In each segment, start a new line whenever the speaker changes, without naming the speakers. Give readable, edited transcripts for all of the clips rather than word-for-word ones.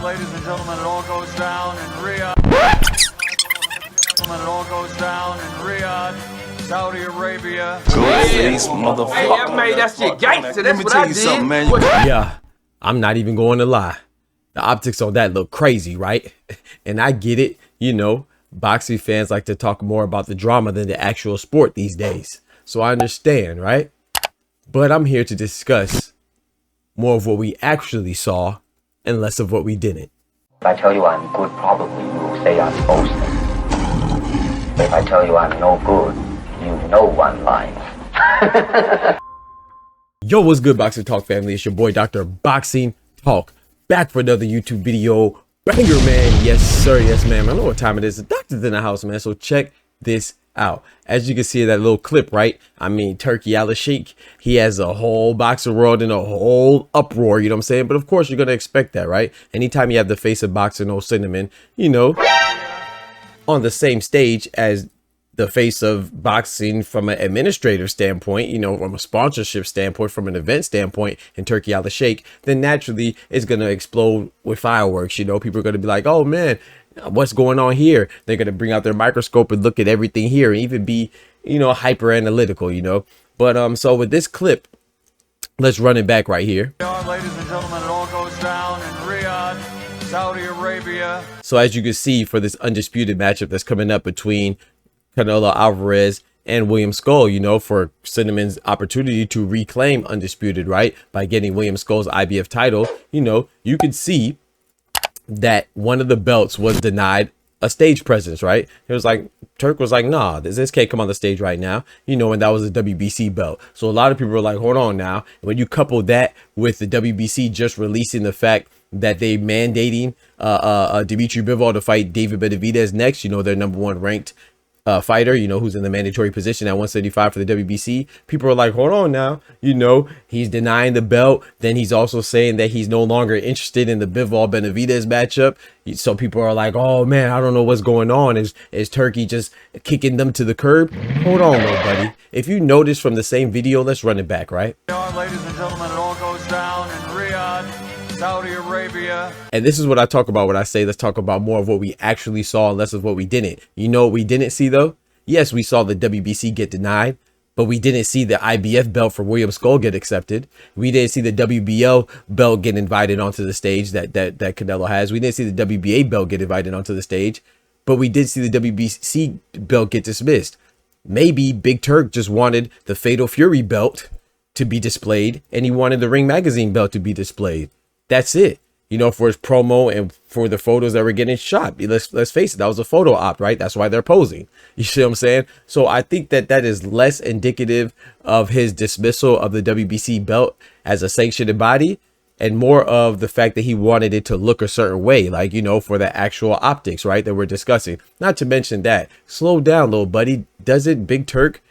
ladies and gentlemen, it all goes down in Riyadh. It all goes down in Riyadh, Saudi Arabia.
Hey, I made that shit gangster. That's what I did. Something, man.
Yeah, I'm not even going to lie. The optics on that look crazy, right? And I get it. You know, boxing fans like to talk more about the drama than the actual sport these days. So I understand, right? But I'm here to discuss more of what we actually saw and less of what we didn't.
If I tell you I'm good, probably you will say I'm boasting. But if I tell you I'm no good, you know one line.
Yo, what's good, Boxing Talk family? It's your boy, Dr. Boxing Talk, back for another YouTube video. Banger, man. Yes, sir. Yes, ma'am. I know what time it is. The doctor's in the house, man. So check this out. As you can see in that little clip, right? I mean, Turki Alalshikh, he has a whole boxing world in a whole uproar, you know what I'm saying? But of course, you're going to expect that, right? Anytime you have the face of boxing, old Cinnamon, you know, on the same stage as the face of boxing from an administrative standpoint, you know, from a sponsorship standpoint, from an event standpoint in Turki Alalshikh, then naturally it's going to explode with fireworks. You know, people are going to be like, oh man, what's going on here? They're going to bring out their microscope and look at everything here and even be, you know, hyper analytical, you know. But so with this clip, let's run it back right here.
Ladies and gentlemen, it all goes down in Riyadh, Saudi Arabia.
So as you can see, for this undisputed matchup that's coming up between Canelo Alvarez and William Skull, you know, for Cinnamon's opportunity to reclaim undisputed, right, by getting William Skull's IBF title, you know, you can see that one of the belts was denied a stage presence, right? It was like, Turk was like, nah, this can't come on the stage right now, you know, and that was a WBC belt. So a lot of people were like, hold on now. When you couple that with the WBC just releasing the fact that they mandating Dmitry Bivol to fight David Benavidez next, you know, their #1 ranked fighter, you know, who's in the mandatory position at 175 for the WBC. People are like, hold on now, you know, he's denying the belt. Then he's also saying that he's no longer interested in the Bivol Benavidez matchup. So people are like, oh man, I don't know what's going on. Is Turkey just kicking them to the curb? Hold on, though, buddy. If you notice from the same video, let's run it back, right?
Ladies and gentlemen, it all goes down in Riyadh, Saudi Arabia.
And this is what I talk about when I say let's talk about more of what we actually saw and less of what we didn't. You know what we didn't see though? Yes, we saw the WBC get denied, but we didn't see the IBF belt for William Skull get accepted. We didn't see the WBO belt get invited onto the stage that Canelo has. We didn't see the WBA belt get invited onto the stage, but we did see the WBC belt get dismissed. Maybe Big Turk just wanted the Fatal Fury belt to be displayed, and he wanted the Ring Magazine belt to be displayed. That's it, you know, for his promo and for the photos that were getting shot. Let's face it, that was a photo op, right? That's why they're posing. You see what I'm saying? So I think that is less indicative of his dismissal of the WBC belt as a sanctioned body and more of the fact that he wanted it to look a certain way, like, you know, for the actual optics, right, that we're discussing. Not to mention that, slow down, little buddy. Doesn't Big Turk,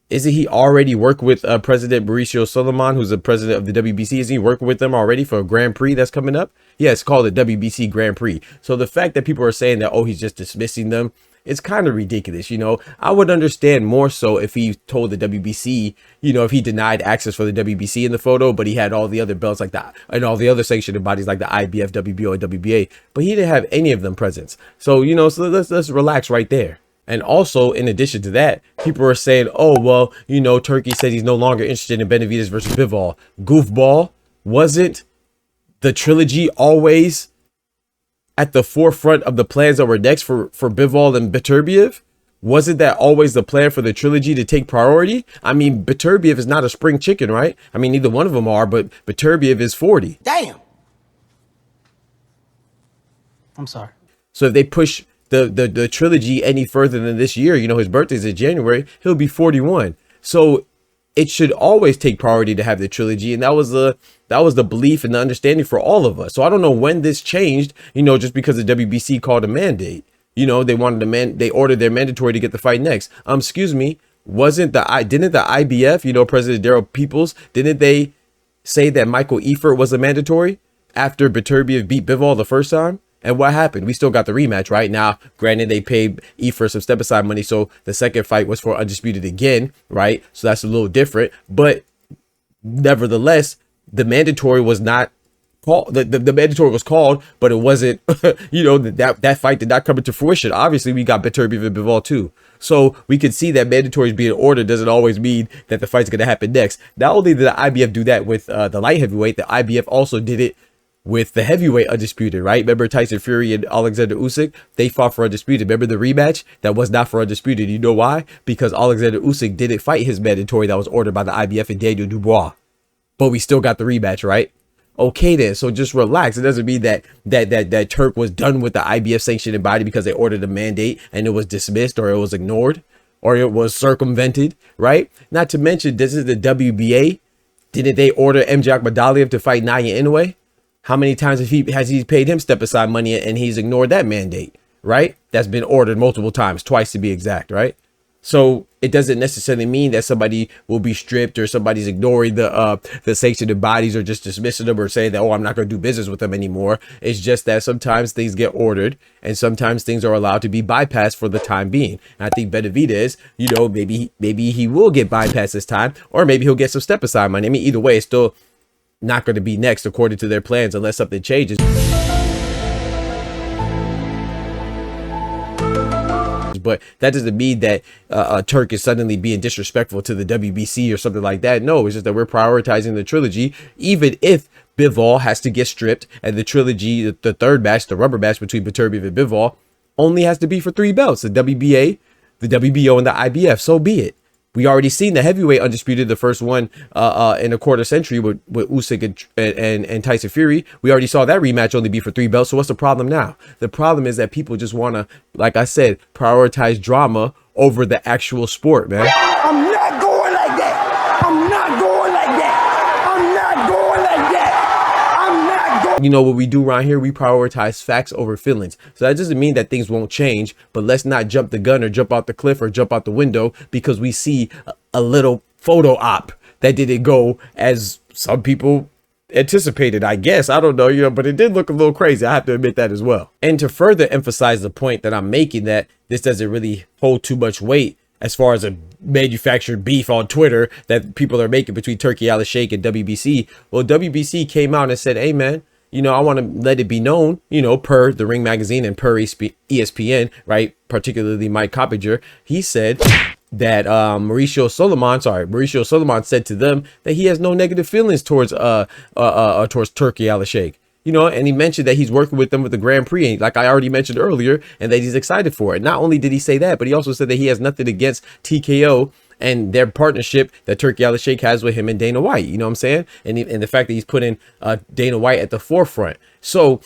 isn't he already work with President Mauricio Solomon, who's the president of the WBC? Isn't he working with them already for a Grand Prix that's coming up? Yeah, it's called the WBC Grand Prix. So the fact that people are saying that, oh, he's just dismissing them, it's kind of ridiculous. You know, I would understand more so if he told the WBC, you know, if he denied access for the WBC in the photo, but he had all the other belts like that and all the other sanctioned bodies like the IBF, WBO, and WBA, but he didn't have any of them presents. So, you know, so let's relax right there. And also, in addition to that, people are saying, oh, well, you know, Turkey said he's no longer interested in Benavidez versus Bivol. Goofball, wasn't the trilogy always at the forefront of the plans that were next for Bivol and Beterbiev? Wasn't that always the plan for the trilogy to take priority? I mean, Beterbiev is not a spring chicken, right? I mean, neither one of them are, but Beterbiev is 40.
Damn. I'm sorry.
So if they push the trilogy any further than this year, you know, his birthday's in January, he'll be 41. So it should always take priority to have the trilogy, and that was the belief and the understanding for all of us. So I don't know when this changed, you know, just because the WBC called a mandate. You know, they wanted they ordered their mandatory to get the fight next. Excuse me, didn't the IBF, you know, President Daryl Peoples, didn't they say that Michael Eifert was a mandatory after Beterbiev beat Bivol the first time? And what happened? We still got the rematch, right? Now, granted, they paid Eifert some step-aside money, so the second fight was for undisputed again, right? So that's a little different. But nevertheless, the mandatory was not called, the mandatory was called, but it wasn't, you know, that fight did not come into fruition. Obviously, we got Beterbiev and Bivol too. So we could see that mandatories being ordered doesn't always mean that the fight's going to happen next. Not only did the IBF do that with the light heavyweight, the IBF also did it with the heavyweight undisputed, right? Remember Tyson Fury and Alexander Usyk? They fought for undisputed. Remember the rematch? That was not for undisputed. You know why? Because Alexander Usyk didn't fight his mandatory that was ordered by the IBF and Daniel Dubois. But we still got the rematch, right? Okay then, so just relax. It doesn't mean that Turk was done with the IBF sanctioned body because they ordered a mandate and it was dismissed or it was ignored or it was circumvented, right? Not to mention, this is the WBA. Didn't they order MJ Akmadaliev to fight Naya Inoue? How many times has he paid him step aside money and he's ignored that mandate, right? That's been ordered multiple times, twice to be exact, right? So it doesn't necessarily mean that somebody will be stripped or somebody's ignoring the sanctioned bodies or just dismissing them or saying that, oh, I'm not going to do business with them anymore. It's just that sometimes things get ordered and sometimes things are allowed to be bypassed for the time being. And I think Benavidez, you know, maybe he will get bypassed this time, or maybe he'll get some step aside money. I mean, either way, it's still not going to be next according to their plans unless something changes. But that doesn't mean that Turk is suddenly being disrespectful to the WBC or something like that. No, it's just that we're prioritizing the trilogy, even if Bivol has to get stripped and the trilogy, the third match, the rubber match between Beterbiev and Bivol, only has to be for 3 belts, the WBA, the WBO, and the IBF. So be it. We already seen the heavyweight undisputed, the first one in a quarter century with Usyk and Tyson Fury. We already saw that rematch only be for 3 belts. So what's the problem now? The problem is that people just want to, like I said, prioritize drama over the actual sport, man.
I'm not going like that. I'm not going like that. I'm not going like that. I'm not going.
You know what we do around here? We prioritize facts over feelings. So that doesn't mean that things won't change, but let's not jump the gun or jump out the cliff or jump out the window because we see a little photo op that didn't go as some people anticipated, I guess. I don't know, you know, but it did look a little crazy. I have to admit that as well. And to further emphasize the point that I'm making, that this doesn't really hold too much weight as far as a manufactured beef on Twitter that people are making between Turki Alalshikh and WBC. Well, WBC came out and said, hey, man, you know, I want to let it be known, you know, per the Ring Magazine and per ESPN, right? Particularly Mike Coppinger. He said that Mauricio Solomon said to them that he has no negative feelings towards Turki Alalshikh. You know, and he mentioned that he's working with them with the Grand Prix, like I already mentioned earlier, and that he's excited for it. Not only did he say that, but he also said that he has nothing against TKO and their partnership that Turki Alalshikh has with him and Dana White. You know what I'm saying? And the fact that he's putting Dana White at the forefront. So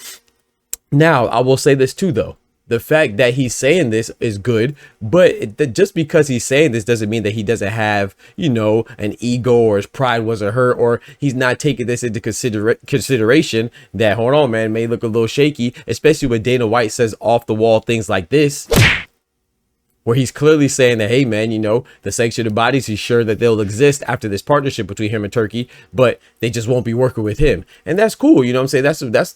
now I will say this too, though. The fact that he's saying this is good, but just because he's saying this doesn't mean that he doesn't have, you know, an ego or his pride wasn't hurt or he's not taking this into consideration that, hold on, man, may look a little shaky, especially when Dana White says off the wall things like this, where he's clearly saying that, hey, man, you know, the sanctioned bodies, he's sure that they'll exist after this partnership between him and Turkey, but they just won't be working with him. And that's cool. You know what I'm saying?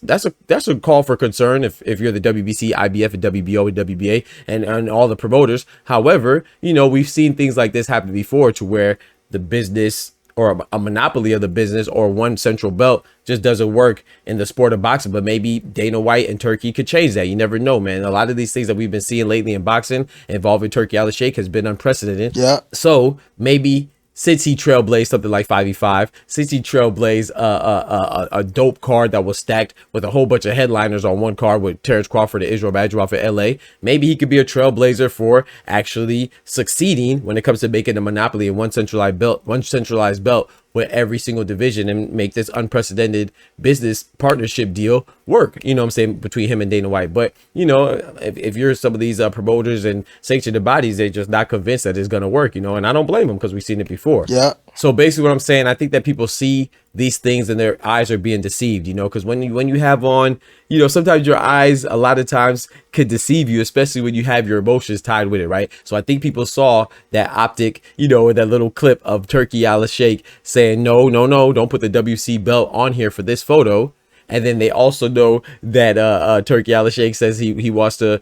That's a call for concern if you're the WBC, IBF, and WBO, and WBA, and all the promoters. However, you know, we've seen things like this happen before to where the business or a monopoly of the business or one central belt just doesn't work in the sport of boxing. But maybe Dana White and Turkey could change that. You never know, man. A lot of these things that we've been seeing lately in boxing involving Turki Alalshikh has been unprecedented. Yeah. So maybe since he trailblazed something like 5v5, since he trailblazed a dope card that was stacked with a whole bunch of headliners on one card with Terrence Crawford and Israel Madrimov for LA, maybe he could be a trailblazer for actually succeeding when it comes to making a monopoly in one centralized belt with every single division and make this unprecedented business partnership deal work, you know what I'm saying, between him and Dana White. But, you know, if you're some of these promoters and sanctioned bodies, they're just not convinced that it's going to work, you know, and I don't blame them because we've seen it before. Yeah. So basically what I'm saying, I think that people see these things and their eyes are being deceived, you know, because when you have on, you know, sometimes your eyes a lot of times could deceive you, especially when you have your emotions tied with it, right? So I think people saw that optic, you know, in that little clip of Turki Alalshikh saying, no, don't put the WC belt on here for this photo. And then they also know that Turki Alalshikh says he wants to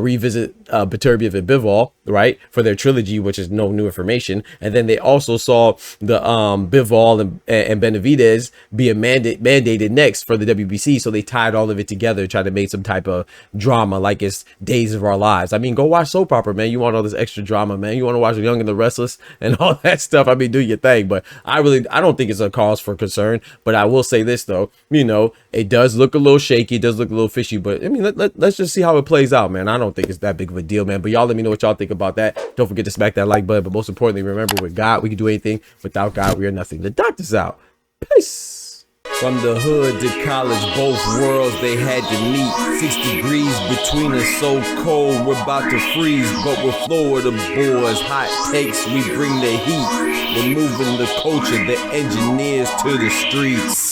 revisit Beterbiev and Bivol, right, for their trilogy, which is no new information. And then they also saw the Bivol and Benavidez be mandated next for the WBC, so they tied all of it together, tried to make some type of drama like it's Days of Our Lives. I mean, go watch soap opera, man. You want all this extra drama, man. You want to watch The Young and the Restless and all that stuff. I mean, do your thing. But I don't think it's a cause for concern. But I will say this though, you know, it does look a little shaky, it does look a little fishy, but I mean, let's just see how it plays out, man. I don't think it's that big of a deal, man. But y'all let me know what y'all think about that. Don't forget to smack that like button, but most importantly, remember, with God we can do anything. Without God we are nothing. The doctor's out. Peace. From the hood to college, both worlds they had to meet. 6 degrees between us, so cold we're about to freeze. But we're Florida boys, hot takes, we bring the heat. We're moving the culture, the engineers to the streets.